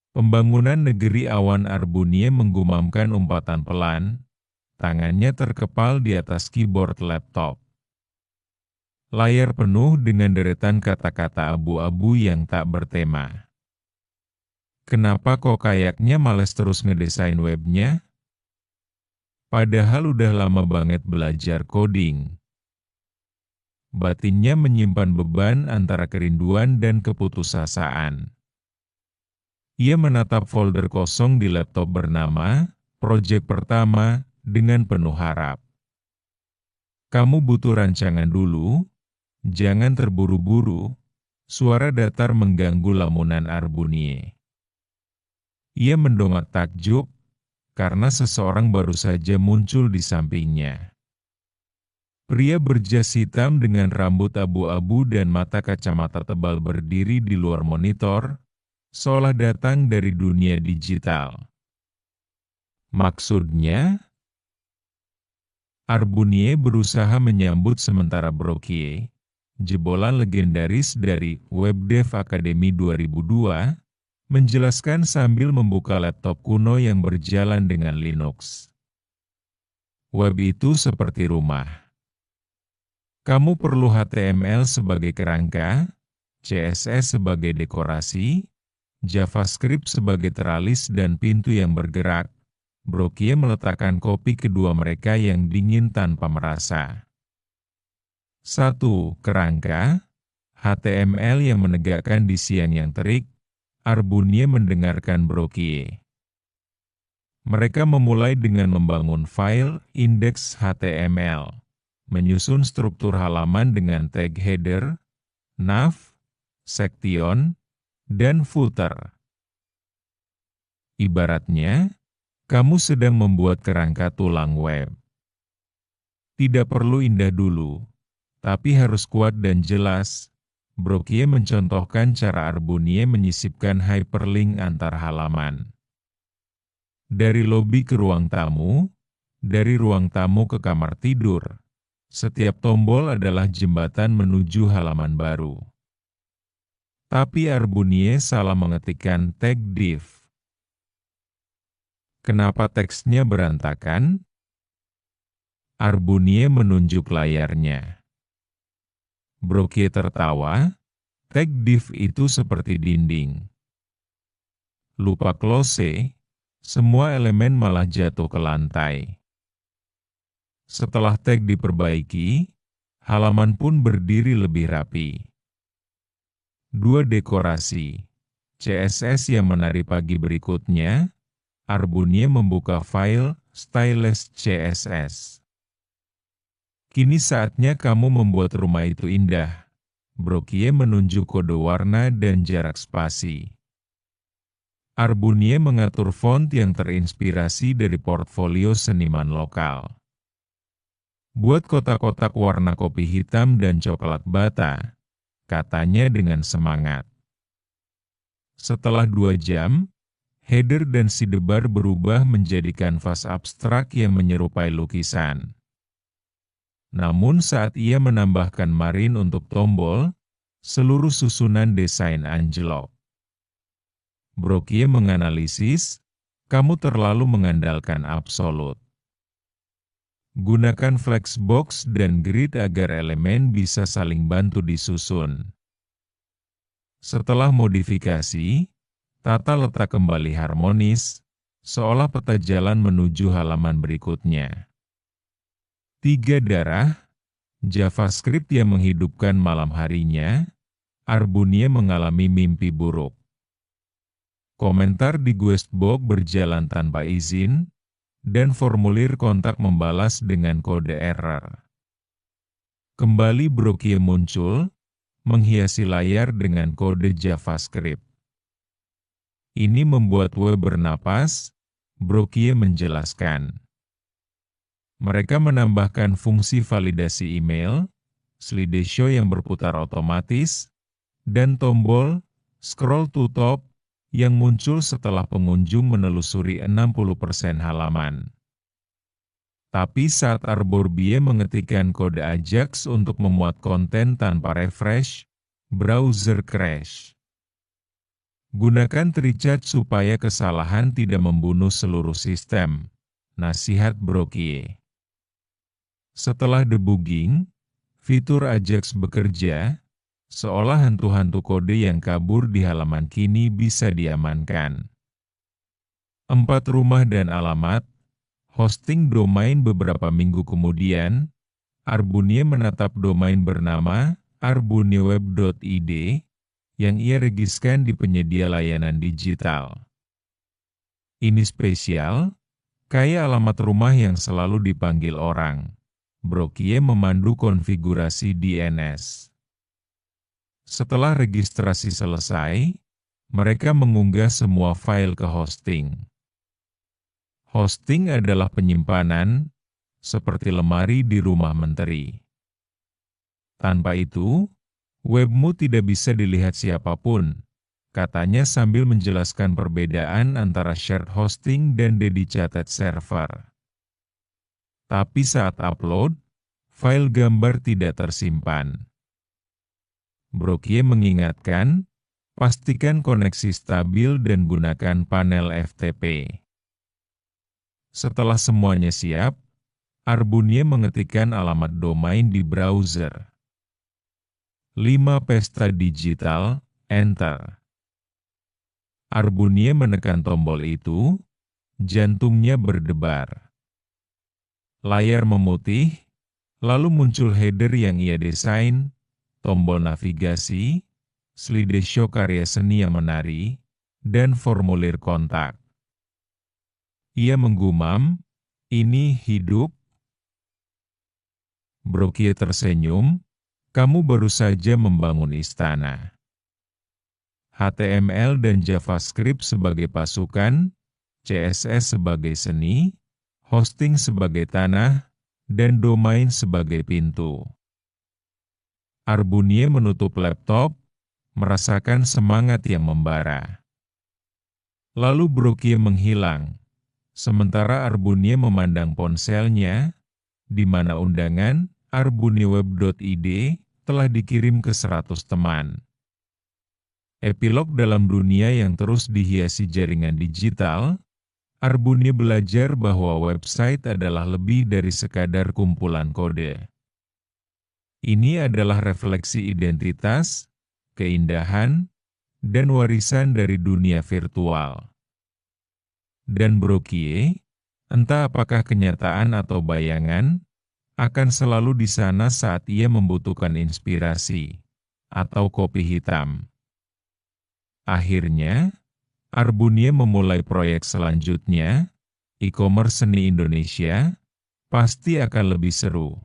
Pembangunan negeri awan Arbunie menggumamkan umpatan pelan, tangannya terkepal di atas keyboard laptop. Layar penuh dengan deretan kata-kata abu-abu yang tak bertema. Kenapa kok kayaknya males terus ngedesain webnya? Padahal udah lama banget belajar coding. Batinnya menyimpan beban antara kerinduan dan keputusasaan. Ia menatap folder kosong di laptop bernama Project Pertama dengan penuh harap. Kamu butuh rancangan dulu, jangan terburu-buru. Suara datar mengganggu lamunan Arbunie. Ia mendongak takjub, karena seseorang baru saja muncul di sampingnya. Pria berjas hitam dengan rambut abu-abu dan mata kacamata tebal berdiri di luar monitor, seolah datang dari dunia digital. Maksudnya? Arbunie berusaha menyambut sementara Brockie, jebolan legendaris dari WebDev Academy 2002, menjelaskan sambil membuka laptop kuno yang berjalan dengan Linux. Web itu seperti rumah. Kamu perlu HTML sebagai kerangka, CSS sebagai dekorasi, JavaScript sebagai teralis dan pintu yang bergerak. Brockie meletakkan kopi kedua mereka yang dingin tanpa merasa. 1. Kerangka, HTML yang menegakkan di siang yang terik. Arbunie mendengarkan Brockie. Mereka memulai dengan membangun file indeks HTML, menyusun struktur halaman dengan tag header, nav, section, dan footer. Ibaratnya, kamu sedang membuat kerangka tulang web. Tidak perlu indah dulu, tapi harus kuat dan jelas. Brockie mencontohkan cara Arbunie menyisipkan hyperlink antar halaman. Dari lobi ke ruang tamu, dari ruang tamu ke kamar tidur. Setiap tombol adalah jembatan menuju halaman baru. Tapi Arbunie salah mengetikkan tag div. Kenapa teksnya berantakan? Arbunie menunjuk layarnya. Brockie tertawa, tag div itu seperti dinding. Lupa close, semua elemen malah jatuh ke lantai. Setelah tag diperbaiki, halaman pun berdiri lebih rapi. 2 dekorasi, CSS yang menari pagi berikutnya. Arbunie membuka file Styleless CSS. Kini saatnya kamu membuat rumah itu indah. Brockie menunjuk kode warna dan jarak spasi. Arbunie mengatur font yang terinspirasi dari portfolio seniman lokal. Buat kotak-kotak warna kopi hitam dan coklat bata, katanya dengan semangat. Setelah 2 jam, header dan sidebar berubah menjadi kanvas abstrak yang menyerupai lukisan. Namun saat ia menambahkan marin untuk tombol, seluruh susunan desain anjlok. Brockie menganalisis, kamu terlalu mengandalkan absolut. Gunakan flexbox dan grid agar elemen bisa saling bantu disusun. Setelah modifikasi, tata letak kembali harmonis, seolah peta jalan menuju halaman berikutnya. 3 darah, JavaScript yang menghidupkan malam harinya. Arbunie mengalami mimpi buruk. Komentar di Guestbox berjalan tanpa izin, dan formulir kontak membalas dengan kode error. Kembali Brockie muncul, menghiasi layar dengan kode JavaScript. Ini membuat web bernapas, Brockie menjelaskan. Mereka menambahkan fungsi validasi email, slideshow yang berputar otomatis, dan tombol scroll to top yang muncul setelah pengunjung menelusuri 60% halaman. Tapi saat Arbunie mengetikkan kode Ajax untuk memuat konten tanpa refresh, browser crash. Gunakan TreeChat supaya kesalahan tidak membunuh seluruh sistem. Nasihat Brockie. Setelah debugging, fitur Ajax bekerja, seolah hantu-hantu kode yang kabur di halaman kini bisa diamankan. 4 rumah dan alamat, hosting domain. Beberapa minggu kemudian, Arbunie menatap domain bernama arbunieweb.id yang ia regiskan di penyedia layanan digital. Ini spesial, kayak alamat rumah yang selalu dipanggil orang. Brockie memandu konfigurasi DNS. Setelah registrasi selesai, mereka mengunggah semua file ke hosting. Hosting adalah penyimpanan, seperti lemari di rumah menteri. Tanpa itu, webmu tidak bisa dilihat siapapun, katanya sambil menjelaskan perbedaan antara shared hosting dan dedicated server. Tapi saat upload, file gambar tidak tersimpan. Brockie mengingatkan, pastikan koneksi stabil dan gunakan panel FTP. Setelah semuanya siap, Arbunie mengetikkan alamat domain di browser. 5 pesta digital, enter. Arbunie menekan tombol itu, jantungnya berdebar. Layar memutih, lalu muncul header yang ia desain, tombol navigasi, slideshow karya seni yang menari, dan formulir kontak. Ia menggumam, "Ini hidup." Brockie tersenyum, "Kamu baru saja membangun istana." HTML dan JavaScript sebagai pasukan, CSS sebagai seni, hosting sebagai tanah, dan domain sebagai pintu. Arbunie menutup laptop, merasakan semangat yang membara. Lalu Brockie menghilang, sementara Arbunie memandang ponselnya, di mana undangan arbunieweb.id telah dikirim ke 100 teman. Epilog dalam dunia yang terus dihiasi jaringan digital, Arbunie belajar bahwa website adalah lebih dari sekadar kumpulan kode. Ini adalah refleksi identitas, keindahan, dan warisan dari dunia virtual. Dan Brockie, entah apakah kenyataan atau bayangan, akan selalu di sana saat ia membutuhkan inspirasi atau kopi hitam. Akhirnya, Arbunie memulai proyek selanjutnya, e-commerce seni Indonesia, pasti akan lebih seru.